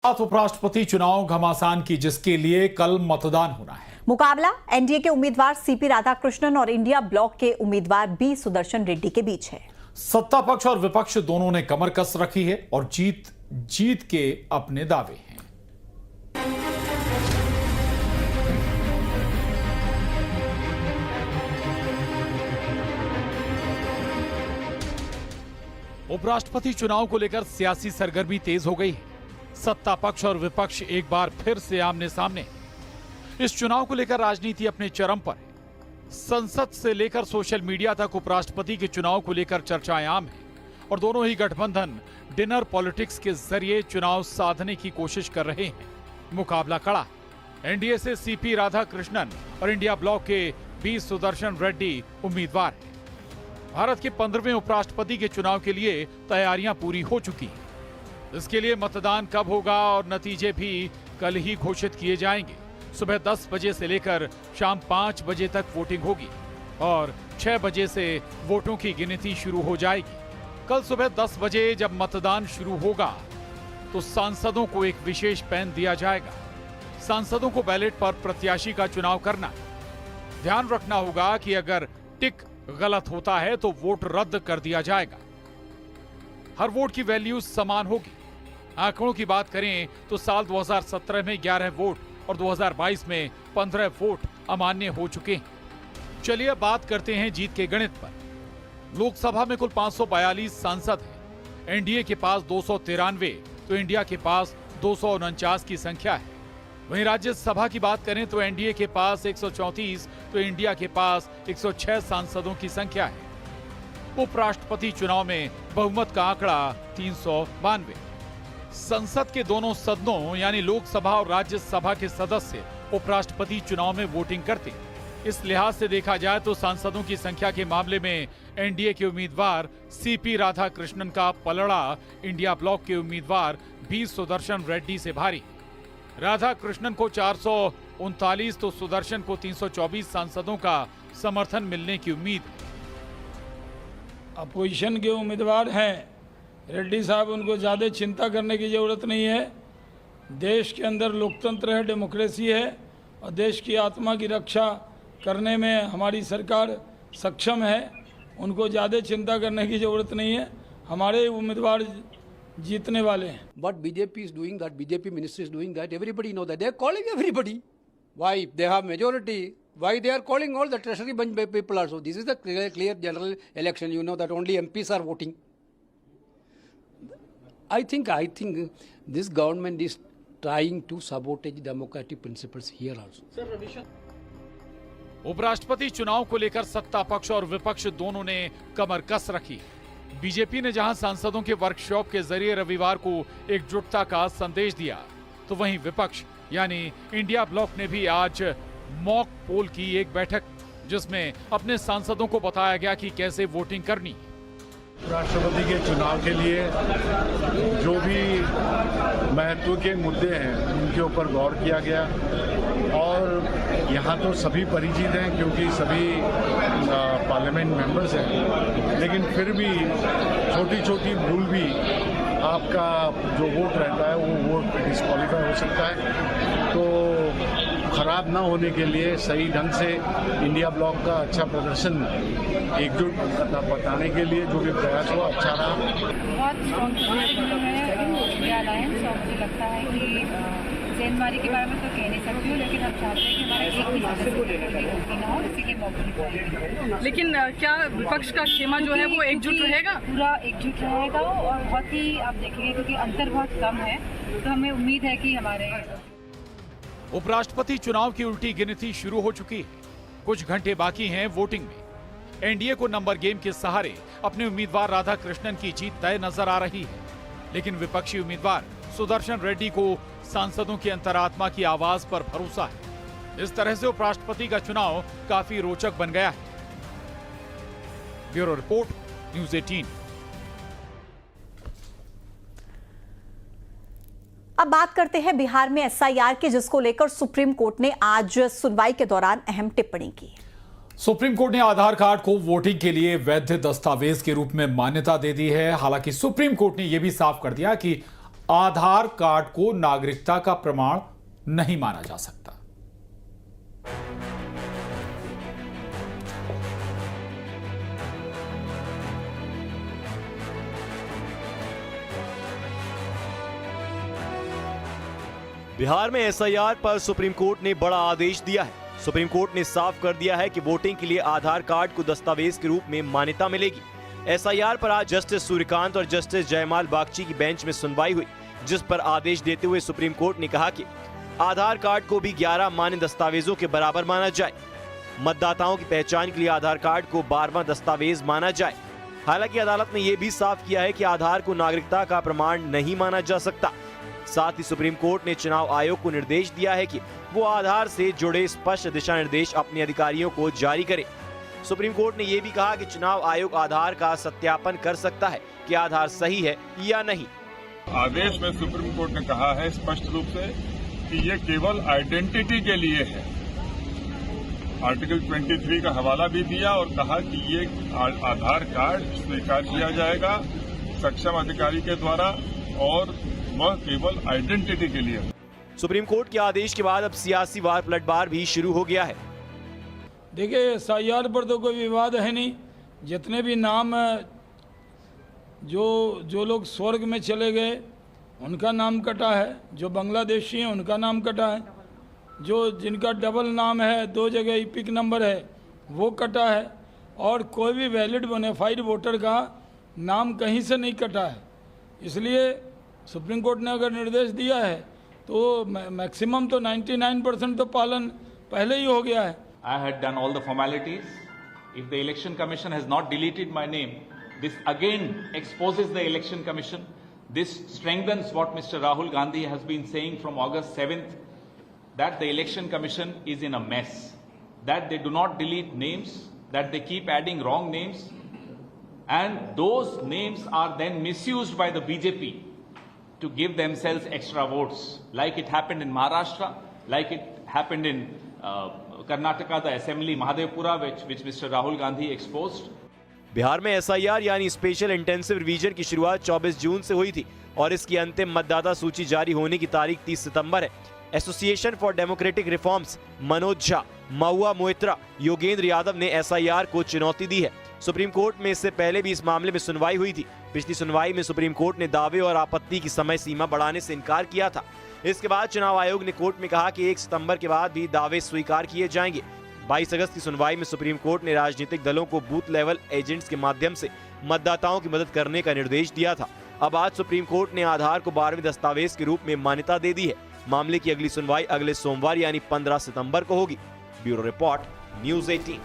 उपराष्ट्रपति चुनाव घमासान की, जिसके लिए कल मतदान होना है। मुकाबला एनडीए के उम्मीदवार सीपी राधाकृष्णन और इंडिया ब्लॉक के उम्मीदवार बी सुदर्शन रेड्डी के बीच है। सत्ता पक्ष और विपक्ष दोनों ने कमर कस रखी है और जीत के अपने दावे हैं। उपराष्ट्रपति चुनाव को लेकर सियासी सरगर्मी तेज हो गई है। सत्ता पक्ष और विपक्ष एक बार फिर से आमने सामने। इस चुनाव को लेकर राजनीति अपने चरम पर है। संसद से लेकर सोशल मीडिया तक उपराष्ट्रपति के चुनाव को लेकर चर्चाएं आम हैं और दोनों ही गठबंधन डिनर पॉलिटिक्स के जरिए चुनाव साधने की कोशिश कर रहे हैं। मुकाबला कड़ा है। एनडीए से सीपी राधाकृष्णन और इंडिया ब्लॉक के बी सुदर्शन रेड्डी उम्मीदवार हैं। भारत के 15वें उपराष्ट्रपति के चुनाव के लिए तैयारियां पूरी हो चुकी हैं। इसके लिए मतदान कब होगा और नतीजे भी कल ही घोषित किए जाएंगे। सुबह 10 बजे से लेकर शाम 5 बजे तक वोटिंग होगी और 6 बजे से वोटों की गिनती शुरू हो जाएगी। कल सुबह 10 बजे जब मतदान शुरू होगा तो सांसदों को एक विशेष पेन दिया जाएगा। सांसदों को बैलेट पर प्रत्याशी का चुनाव करना है। ध्यान रखना होगा कि अगर टिक गलत होता है तो वोट रद्द कर दिया जाएगा। हर वोट की वैल्यू समान होगी। आंकड़ों की बात करें तो साल 2017 में 11 वोट और 2022 में 15 वोट अमान्य हो चुके हैं। चलिए बात करते हैं जीत के गणित पर। लोकसभा में कुल 542 सांसद हैं। एनडीए के पास 293 तो इंडिया के पास 249 की संख्या है। वहीं राज्यसभा की बात करें तो एनडीए के पास 134 तो इंडिया के पास 106 सांसदों की संख्या है। उपराष्ट्रपति चुनाव में बहुमत का आंकड़ा 392। संसद के दोनों सदनों यानी लोकसभा और राज्यसभा के सदस्य उपराष्ट्रपति चुनाव में वोटिंग करते हैं। इस लिहाज से देखा जाए तो सांसदों की संख्या के मामले में एनडीए के उम्मीदवार सीपी राधाकृष्णन का पलड़ा इंडिया ब्लॉक के उम्मीदवार बी सुदर्शन रेड्डी से भारी। राधाकृष्णन को 439 तो सुदर्शन को 324 सांसदों का समर्थन मिलने की उम्मीद है। अपोजिशन के उम्मीदवार हैं रेड्डी साहब, उनको ज़्यादा चिंता करने की ज़रूरत नहीं है। देश के अंदर लोकतंत्र है, डेमोक्रेसी है और देश की आत्मा की रक्षा करने में हमारी सरकार सक्षम है। उनको ज़्यादा चिंता करने की ज़रूरत नहीं है। हमारे उम्मीदवार जीतने वाले हैं। What BJP is doing, that BJP ministry is doing that, everybody know that. They are calling everybody. Why? If they have majority, why they are calling all the treasury bench people also? This is the clear general election. You know that only MPs are voting. I think this government is trying to sabotage democratic principles here also. उपराष्ट्रपति चुनाव को लेकर सत्ता पक्ष और विपक्ष दोनों ने कमर कस रखी। बीजेपी ने जहां सांसदों के वर्कशॉप के जरिए रविवार को एकजुटता का संदेश दिया, तो वहीं विपक्ष यानी इंडिया ब्लॉक ने भी आज मॉक पोल की एक बैठक, जिसमें अपने सांसदों को बताया गया कि कैसे वोटिंग करनी। राष्ट्रपति के चुनाव के लिए जो भी महत्व के मुद्दे हैं उनके ऊपर गौर किया गया और यहाँ तो सभी परिचित हैं क्योंकि सभी पार्लियामेंट मेंबर्स हैं, लेकिन फिर भी छोटी छोटी भूल भी आपका जो वोट रहता है वो वोट डिस्क्वालीफाई हो सकता है। तो खराब ना होने के लिए सही ढंग से इंडिया ब्लॉक का अच्छा प्रदर्शन एकजुट बताने के लिए जो भी प्रयास हुआ अच्छा रहा। बहुत स्ट्रॉन्ग पोजीशन है इंडिया अलायंस और मुझे लगता है कि जैनमारी के बारे में तो कह नहीं सकती हूँ, लेकिन हम चाहते हैं कि हमारा एक भी सदस्य ना हो, इसीलिए मौके। लेकिन क्या विपक्ष का खेमा जो है वो एकजुट रहेगा? पूरा एकजुट रहेगा और बहुत ही आप देखेंगे क्योंकि अंतर बहुत कम है, तो हमें उम्मीद है कि हमारे उपराष्ट्रपति चुनाव की उल्टी गिनती शुरू हो चुकी है। कुछ घंटे बाकी हैं वोटिंग में। एनडीए को नंबर गेम के सहारे अपने उम्मीदवार राधाकृष्णन की जीत तय नजर आ रही है, लेकिन विपक्षी उम्मीदवार सुदर्शन रेड्डी को सांसदों की अंतरात्मा की आवाज पर भरोसा है। इस तरह से उपराष्ट्रपति का चुनाव काफी रोचक बन गया है। Bureau report, news 18। अब बात करते हैं बिहार में एसआईआर की, जिसको लेकर सुप्रीम कोर्ट ने आज सुनवाई के दौरान अहम टिप्पणी की। सुप्रीम कोर्ट ने आधार कार्ड को वोटिंग के लिए वैध दस्तावेज के रूप में मान्यता दे दी है। हालांकि सुप्रीम कोर्ट ने यह भी साफ कर दिया कि आधार कार्ड को नागरिकता का प्रमाण नहीं माना जा सकता। बिहार में एसआईआर पर सुप्रीम कोर्ट ने बड़ा आदेश दिया है। सुप्रीम कोर्ट ने साफ कर दिया है कि वोटिंग के लिए आधार कार्ड को दस्तावेज के रूप में मान्यता मिलेगी। एसआईआर पर आज जस्टिस सूर्यकांत और जस्टिस जयमाल बागची की बेंच में सुनवाई हुई, जिस पर आदेश देते हुए सुप्रीम कोर्ट ने कहा कि आधार कार्ड को भी 11 मान्य दस्तावेजों के बराबर माना जाए। मतदाताओं की पहचान के लिए आधार कार्ड को 12वां दस्तावेज माना जाए। हालांकि अदालत ने यह भी साफ किया है कि आधार को नागरिकता का प्रमाण नहीं माना जा सकता। साथ ही सुप्रीम कोर्ट ने चुनाव आयोग को निर्देश दिया है कि वो आधार से जुड़े स्पष्ट दिशा निर्देश अपने अधिकारियों को जारी करे। सुप्रीम कोर्ट ने यह भी कहा कि चुनाव आयोग आधार का सत्यापन कर सकता है कि आधार सही है या नहीं। आदेश में सुप्रीम कोर्ट ने कहा है स्पष्ट रूप से कि ये केवल आइडेंटिटी के लिए है। आर्टिकल 23 का हवाला भी दिया और कहा कि ये आधार कार्ड स्वीकार किया जाएगा सक्षम अधिकारी के द्वारा और वह केवल आइडेंटिटी के लिए। सुप्रीम कोर्ट के आदेश के बाद अब सियासी वार पलटवार भी शुरू हो गया है। देखिए, एसआईआर पर तो कोई विवाद है नहीं। जितने भी नाम जो लोग स्वर्ग में चले गए उनका नाम कटा है, जो बांग्लादेशी हैं उनका नाम कटा है, जो जिनका डबल नाम है, 2 जगह ईपिक नंबर है, वो कटा है, और कोई भी वैलिड बोनाफाइड वोटर का नाम कहीं से नहीं कटा है। इसलिए सुप्रीम कोर्ट ने अगर निर्देश दिया है तो मैक्सिमम तो 99% तो पालन पहले ही हो गया है। I had done all the formalities. If the Election Commission has not deleted my name, this again exposes the Election Commission. This strengthens what Mr. Rahul Gandhi has been saying from August 7th, that the Election Commission is in a mess, that they do not delete names, that they keep adding wrong names, and those names are then misused by the BJP to give themselves extra votes, like it happened in Maharashtra, like it happened in Karnataka, the assembly Mahadevpura, which Mr. Rahul Gandhi exposed. Bihar में SIR यानी special intensive revision की शुरुआत 24 जून से हुई थी और इसकी अंतिम मतदाता सूची जारी होने की तारीख 30 सितंबर है। Association for democratic reforms Manoj Jha, Mahua Moitra, Yogendra Yadav ने एसआईआर को चुनौती दी है। सुप्रीम कोर्ट में इससे पहले भी इस मामले में सुनवाई हुई थी। पिछली सुनवाई में सुप्रीम कोर्ट ने दावे और आपत्ति की समय सीमा बढ़ाने से इनकार किया था। इसके बाद चुनाव आयोग ने कोर्ट में कहा कि 1 सितंबर के बाद भी दावे स्वीकार किए जाएंगे। 22 अगस्त की सुनवाई में सुप्रीम कोर्ट ने राजनीतिक दलों को बूथ लेवल एजेंट्स के माध्यम से मतदाताओं की मदद करने का निर्देश दिया था। अब आज सुप्रीम कोर्ट ने आधार को 12वें दस्तावेज के रूप में मान्यता दे दी है। मामले की अगली सुनवाई अगले सोमवार यानी 15 सितंबर को होगी। Bureau report, news 18।